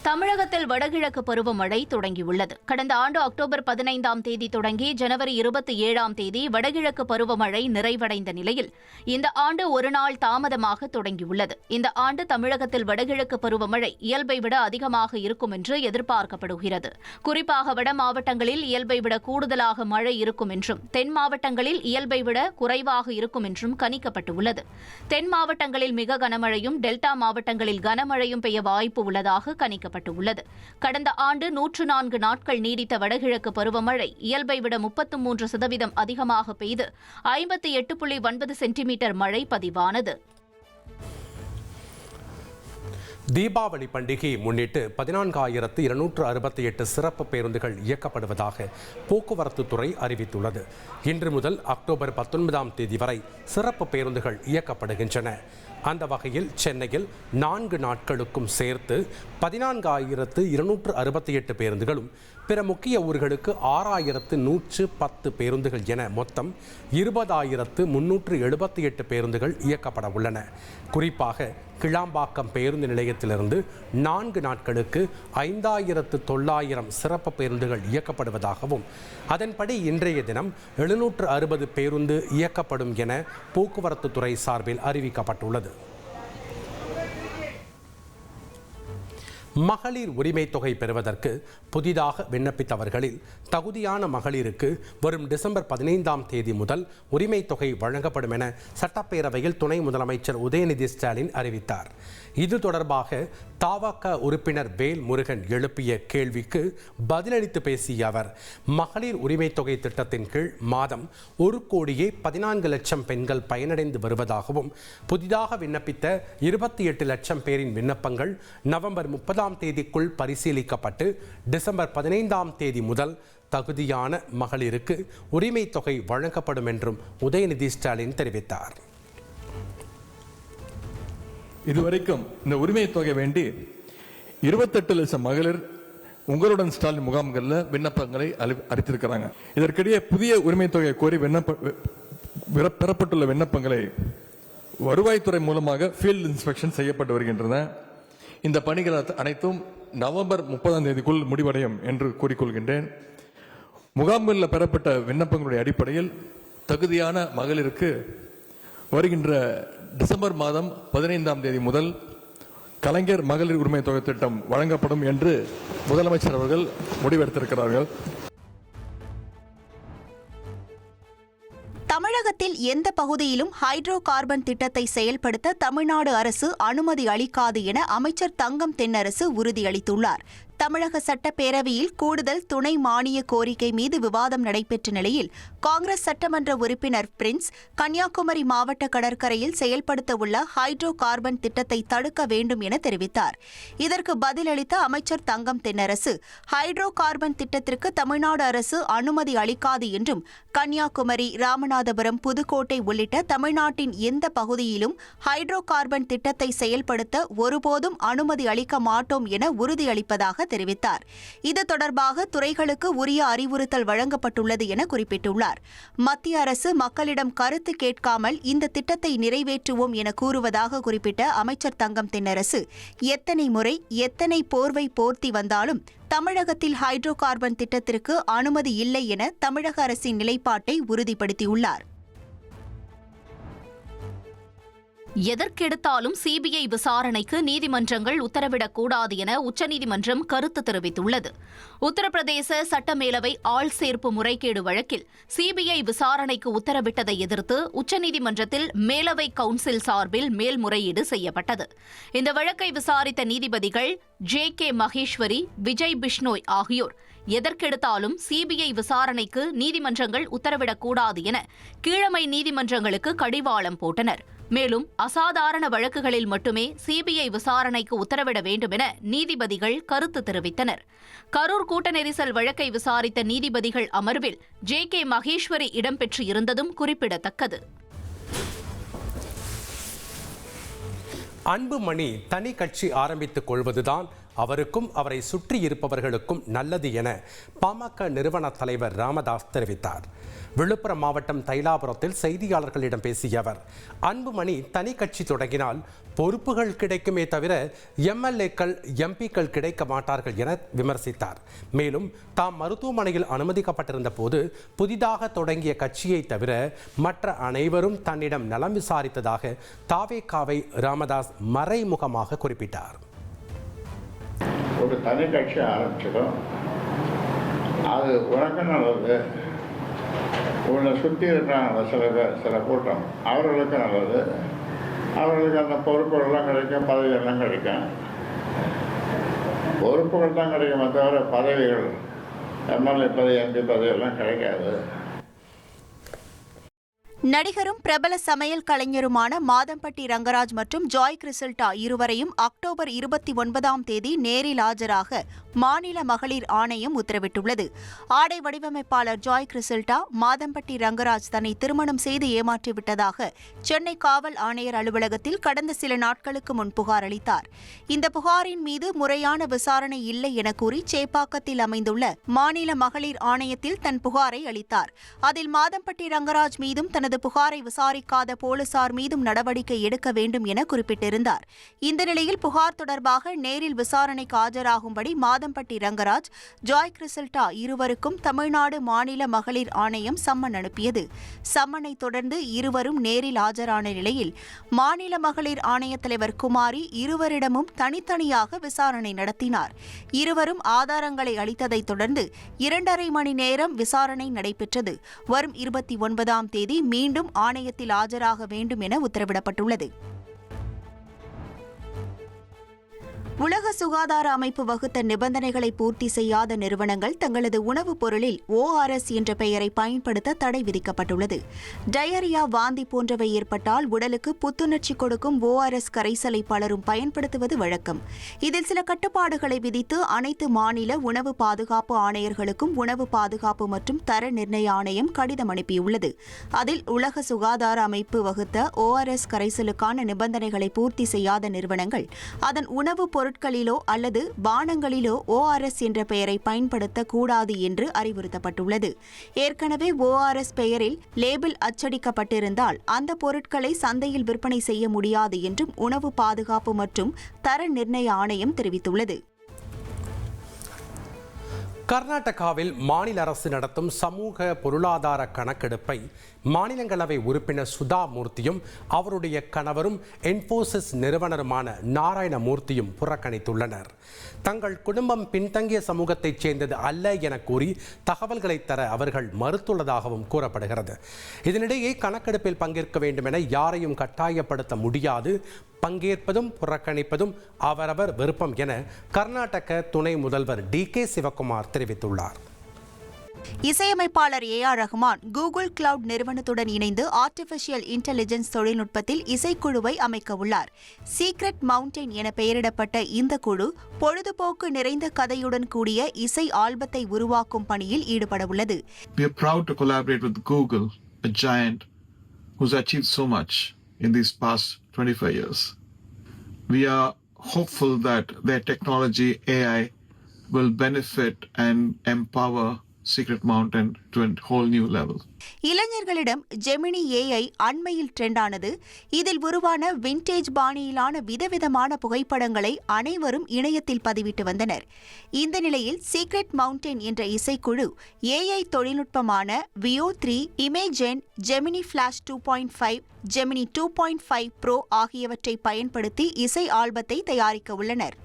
தமிழகத்தில் வடகிழக்கு பருவமழை தொடங்கியுள்ளது. கடந்த ஆண்டு அக்டோபர் 15ஆம் தேதி தொடங்கி ஜனவரி 27ஆம் தேதி வடகிழக்கு பருவமழை நிறைவடைந்த நிலையில் இந்த ஆண்டு ஒருநாள் தாமதமாக தொடங்கியுள்ளது. இந்த ஆண்டு தமிழகத்தில் வடகிழக்கு பருவமழை இயல்பை விட அதிகமாக இருக்கும் என்று எதிர்பார்க்கப்படுகிறது. குறிப்பாக வட மாவட்டங்களில் இயல்பை விட கூடுதலாக மழை இருக்கும் என்றும், தென் மாவட்டங்களில் இயல்பை விட குறைவாக இருக்கும் என்றும் கணிக்கப்பட்டுள்ளது. தென் மாவட்டங்களில் மிக கனமழையும், டெல்டா மாவட்டங்களில் கனமழையும் பெய்ய வாய்ப்பு உள்ளதாக கணிக்கப்பட்டுள்ளது. கடந்த ஆண்டு 104 நாட்கள் நீடித்த வடகிழக்கு பருவமழை இயல்பை விட 33% அதிகமாக பெய்து 58.9 சென்டிமீட்டர் மழை பதிவானது. தீபாவளி பண்டிகையை முன்னிட்டு 14,268 சிறப்பு பேருந்துகள் இயக்கப்படுவதாக போக்குவரத்து துறை அறிவித்துள்ளது. இன்று முதல் அக்டோபர் 19ஆம் தேதி வரை சிறப்பு பேருந்துகள் இயக்கப்படுகின்றன. அந்த வகையில் சென்னையில் 4 நாட்களுக்கும் சேர்த்து 14,268 பேருந்துகளும், பிற முக்கிய ஊர்களுக்கு 6,110 பேருந்துகள் என மொத்தம் 20,378 பேருந்துகள் இயக்கப்பட உள்ளன. குறிப்பாக கிளாம்பாக்கம் பேருந்து நிலையத்திலிருந்து 4 நாட்களுக்கு 5,900 சிறப்பு பேருந்துகள் இயக்கப்படுவதாகவும், அதன்படி இன்றைய தினம் 760 பேருந்து இயக்கப்படும் என போக்குவரத்து துறை சார்பில் அறிவிக்கப்பட்டுள்ளது. மகளிர் உரிமை தொகை பெறுவதற்கு புதிதாக விண்ணப்பித்தவர்களில் தகுதியான மகளிருக்கு வரும் டிசம்பர் 15ஆம் தேதி முதல் உரிமை தொகை வழங்கப்படும் என சட்டப்பேரவையில் துணை முதலமைச்சர் உதயநிதி ஸ்டாலின் அறிவித்தார். இது தொடர்பாக தவிக உறுப்பினர் வேல் முருகன் எழுப்பிய கேள்விக்கு பதிலளித்து பேசிய அவர், மகளிர் உரிமை தொகை திட்டத்தின் கீழ் மாதம் 1,14,00,000 பெண்கள் பயனடைந்து வருவதாகவும், புதிதாக விண்ணப்பித்த 28 லட்சம் பேரின் விண்ணப்பங்கள் நவம்பர் 30ஆம் தேதிக்குள் பரிசீலிக்கப்பட்டு டிசம்பர் 15ஆம் தேதி முதல் தகுதியான மகளிருக்கு உரிமை தொகை வழங்கப்படும் என்றும் உதயநிதி ஸ்டாலின் தெரிவித்தார். இதுவரைக்கும் இந்த உரிமை தொகை வேண்டி 28 லட்சம் மகளிர் உங்களுடன் ஸ்டாலின் முகாம்களில் விண்ணப்பங்களை அளித்திருக்கிறாங்க. இதற்கிடையே புதிய உரிமை தொகையை கோரி பெறப்பட்டுள்ள விண்ணப்பங்களை வருவாய்த்துறை மூலமாக ஃபீல்டு இன்ஸ்பெக்ஷன் செய்யப்பட்டு வருகின்றன. இந்த பணிகள் அனைத்தும் நவம்பர் 30ஆம் தேதிக்குள் முடிவடையும் என்று கூறிக்கொள்கின்றேன். முகாம்களில் பெறப்பட்ட விண்ணப்பங்களுடைய அடிப்படையில் தகுதியான மகளிருக்கு வருகின்ற டிசம்பர் மாதம் 15ஆம் தேதி முதல் கலைஞர் மகளிர் உரிமை தொகை திட்டம் வழங்கப்படும் என்று முதலமைச்சர் அவர்கள் முடிவெடுத்திருக்கிறார்கள். தமிழகத்தில் எந்த பகுதியிலும் ஹைட்ரோ கார்பன் திட்டத்தை செயல்படுத்த தமிழ்நாடு அரசு அனுமதி அளிக்காது என அமைச்சர் தங்கம் தென்னரசு உறுதியளித்துள்ளார். தமிழக சட்டப்பேரவையில் கூடுதல் துணை மானிய கோரிக்கை மீது விவாதம் நடைபெற்ற நிலையில் காங்கிரஸ் சட்டமன்ற உறுப்பினர் பிரின்ஸ் கன்னியாகுமரி மாவட்ட கடற்கரையில் செயல்படுத்த உள்ள ஹைட்ரோ கார்பன் திட்டத்தை தடுக்க வேண்டும் என தெரிவித்தார். இதற்கு பதிலளித்த அமைச்சர் தங்கம் தென்னரசு, ஹைட்ரோ கார்பன் திட்டத்திற்கு தமிழ்நாடு அரசு அனுமதி அளிக்காது என்றும், கன்னியாகுமரி, ராமநாதபுரம், புதுக்கோட்டை உள்ளிட்ட தமிழ்நாட்டின் எந்த பகுதியிலும் ஹைட்ரோ கார்பன் திட்டத்தை செயல்படுத்த ஒருபோதும் அனுமதி அளிக்க மாட்டோம் என உறுதியளிப்பதாக தெரிவித்தார். இது தொடர்பாக துறைகளுக்கு உரிய அறிவுறுத்தல் வழங்கப்பட்டுள்ளது என குறிப்பிட்டுள்ளார். மத்திய அரசு மக்களிடம் கருத்து கேட்காமல் இந்த திட்டத்தை நிறைவேற்றுவோம் என கூறுவதாக குறிப்பிட்ட அமைச்சர் தங்கம் தென்னரசு, எத்தனை முறை எத்தனை போர்வை போர்த்தி வந்தாலும் தமிழகத்தில் ஹைட்ரோ கார்பன் திட்டத்திற்கு அனுமதி இல்லை என தமிழக அரசின் நிலைப்பாட்டை உறுதிப்படுத்தியுள்ளார். எதற்கெடுத்தாலும் சிபிஐ விசாரணைக்கு நீதிமன்றங்கள் உத்தரவிடக்கூடாது என உச்சநீதிமன்றம் கருத்து தெரிவித்துள்ளது. உத்தரப்பிரதேச சட்டமேலவை ஆள் சேர்ப்பு முறைகேடு வழக்கில் சிபிஐ விசாரணைக்கு உத்தரவிட்டதை எதிர்த்து உச்சநீதிமன்றத்தில் மேலவை கவுன்சில் சார்பில் மேல்முறையீடு செய்யப்பட்டது. இந்த வழக்கை விசாரித்த நீதிபதிகள் ஜே.கே. மகேஸ்வரி, விஜய் பிஷ்னோய் ஆகியோர் எதற்கெடுத்தாலும் சிபிஐ விசாரணைக்கு நீதிமன்றங்கள் உத்தரவிடக்கூடாது என கீழமை நீதிமன்றங்களுக்கு கடிவாளம் போட்டனர். மேலும் அசாதாரண வழக்குகளில் மட்டுமே சிபிஐ விசாரணைக்கு உத்தரவிட வேண்டும் என நீதிபதிகள் கருத்து தெரிவித்தனர். கரூர் கூட்ட நெரிசல் வழக்கை விசாரித்த நீதிபதிகள் அமர்வில் ஜே.கே. மகேஸ்வரி இடம்பெற்று இருந்ததும் குறிப்பிடத்தக்கது. அன்புமணி தனி கட்சி ஆரம்பித்துக் கொள்வதுதான் அவருக்கும் அவரை சுற்றி இருப்பவர்களுக்கும் நல்லது என பாமக நிறுவன தலைவர் ராமதாஸ் தெரிவித்தார். விழுப்புரம் மாவட்டம் தைலாபுரத்தில் செய்தியாளர்களிடம் பேசிய அவர், அன்புமணி தனி கட்சி தொடங்கினால் பொறுப்புகள் கிடைக்குமே தவிர எம்எல்ஏக்கள் எம்பிக்கள் கிடைக்க மாட்டார்கள் என விமர்சித்தார். மேலும் தாம் மருத்துவமனையில் அனுமதிக்கப்பட்டிருந்த போது புதிதாக தொடங்கிய கட்சியை தவிர மற்ற அனைவரும் தன்னிடம் நலம் விசாரித்ததாக தாவேகாவை ராமதாஸ் மறைமுகமாக குறிப்பிட்டார். ஒரு தனி கட்சி ஆரம்பிச்சிடும், அது உனக்கு நல்லது, உன்னை சுற்றி இருக்கிறாங்க சில கூட்டம், அவர்களுக்கு நல்லது, அவர்களுக்கு அந்த பொறுப்புகள்லாம் கிடைக்கும், பதவிகள்லாம் கிடைக்கும். பொறுப்புகள் தான் கிடைக்குமே தவிர பதவிகள், எம்எல்ஏ பதவி, எம்பி பதவியெல்லாம் கிடைக்காது. நடிகரும் பிரபல சமையல் கலைஞருமான மாதம்பட்டி ரங்கராஜ் மற்றும் ஜாய் கிறிசல்டா இருவரையும் அக்டோபர் 29ஆம் தேதி நேரில் ஆஜராக மாநில மகளிர் ஆணையம் உத்தரவிட்டுள்ளது. ஆடை வடிவமைப்பாளர் ஜாய் கிறிசல்டா மாதம்பட்டி ரங்கராஜ் தன்னை திருமணம் செய்து ஏமாற்றிவிட்டதாக சென்னை காவல் ஆணையர் அலுவலகத்தில் கடந்த சில நாட்களுக்கு முன் புகார் அளித்தார். இந்த புகாரின் மீது முறையான விசாரணை இல்லை என கூறி சேப்பாக்கத்தில் அமைந்துள்ள மாநில மகளிர் ஆணையத்தில் தன் புகாரை அளித்தார். அதில் மாதம்பட்டி ரங்கராஜ் மீதும் தனது புகாரை விசாரிக்காத போலீசார் மீதும் நடவடிக்கை எடுக்க வேண்டும் என குறிப்பிட்டிருந்தார். இந்த நிலையில் புகார் தொடர்பாக நேரில் விசாரணைக்கு ஆஜராகும்படி மாதம்பட்டி ரங்கராஜ், ஜாய் கிறிசல்டா இருவருக்கும் தமிழ்நாடு மாநில மகளிர் ஆணையம் சம்மன் அனுப்பியது. சம்மனை தொடர்ந்து இருவரும் நேரில் ஆஜரான நிலையில் மாநில மகளிர் ஆணைய தலைவர் குமாரி இருவரிடமும் தனித்தனியாக விசாரணை நடத்தினார். இருவரும் ஆதாரங்களை அளித்ததைத் தொடர்ந்து 2.5 மணி நேரம் விசாரணை நடைபெற்றது. வரும் 29ஆம் தேதி மீண்டும் ஆணையத்தில் ஆஜராக வேண்டும் என உத்தரவிடப்பட்டுள்ளது. உலக சுகாதார அமைப்பு வகுத்த நிபந்தனைகளை பூர்த்தி செய்யாத நிறுவனங்கள் தங்களது உணவுப் பொருளில் ORS என்ற பெயரை பயன்படுத்த தடை விதிக்கப்பட்டுள்ளது. டயரியா, வாந்தி போன்றவை ஏற்பட்டால் உடலுக்கு புத்துணர்ச்சி கொடுக்கும் ORS கரைசலை பலரும் பயன்படுத்துவது வழக்கம். இதில் சில கட்டுப்பாடுகளை விதித்து அனைத்து மாநில உணவு பாதுகாப்பு ஆணையர்களுக்கும் உணவு பாதுகாப்பு மற்றும் தர நிர்ணய ஆணையம் கடிதம் அனுப்பியுள்ளது. அதில் உலக சுகாதார அமைப்பு வகுத்த ORS கரைசலுக்கான நிபந்தனைகளை பூர்த்தி செய்யாத நிறுவனங்கள் அதன் உணவு பொருட்களிலோ அல்லது பானங்களிலோ ORS என்ற பெயரை பயன்படுத்தக்கூடாது என்று அறிவுறுத்தப்பட்டுள்ளது. ஏற்கனவே ORS பெயரில் லேபிள் அச்சடிக்கப்பட்டிருந்தால் அந்த பொருட்களை சந்தையில் விற்பனை செய்ய முடியாது என்றும் உணவு பாதுகாப்பு மற்றும் தர நிர்ணய ஆணையம் தெரிவித்துள்ளது. கர்நாடகாவில் மாநில அரசு நடத்தும் சமூக பொருளாதார கணக்கெடுப்பை மாநிலங்களவை உறுப்பினர் சுதா மூர்த்தியும் அவருடைய கணவரும் இன்ஃபோசிஸ் நிறுவனருமான நாராயணமூர்த்தியும் புறக்கணித்துள்ளனர். தங்கள் குடும்பம் பின்தங்கிய சமூகத்தைச் சேர்ந்தது அல்ல என கூறி தகவல்களை தர அவர்கள் மறுத்துள்ளதாகவும் கூறப்படுகிறது. இதனிடையே கணக்கெடுப்பில் பங்கேற்க வேண்டும் என யாரையும் கட்டாயப்படுத்த முடியாது, பங்கேற்பதும் புறக்கணிப்பதும் அவரவர் விருப்பம் என கர்நாடக துணை முதல்வர் DK சிவகுமார் தெரிவித்துள்ளார். இசையமைப்பாளர் AR ரஹ்மான் கூகுள் கிளவுட் நிறுவனத்துடன் இணைந்து ஆர்டிபிஷியல் இன்டெலிஜென்ஸ் தொழில்நுட்பத்தில் இசைக்குழுவை அமைக்க உள்ளார். சீக்ரெட் மவுண்டைன் என பெயரிடப்பட்ட இந்த குழு பொழுதுபோக்கு நிறைந்த கதையுடன் கூடிய இசை ஆல்பத்தை உருவாக்கும் பணியில் ஈடுபட உள்ளது. We are proud to collaborate with Google, a giant who's achieved so much in these past 25 years. We are hopeful that their technology, AI, will benefit and empower Secret Mountain to a whole new level. இளைஞர்களிடம் Gemini AI அண்மையில் ட்ரெண்டானது. இதில் உருவான vintage பாணியிலான விதவிதமான புகைப்படங்களை அனைவரும் இணையத்தில் பதிவிட்டு வந்தனர். இந்த நிலையில் சீக்ரெட் மவுண்டைன் என்ற இசைக்குழு AI தொழில்நுட்பமான Veo 3, Imagen, Gemini Flash 2.5, Gemini 2.5 Pro ஆகியவற்றை பயன்படுத்தி இசை ஆல்பத்தை தயாரிக்க உள்ளனர்.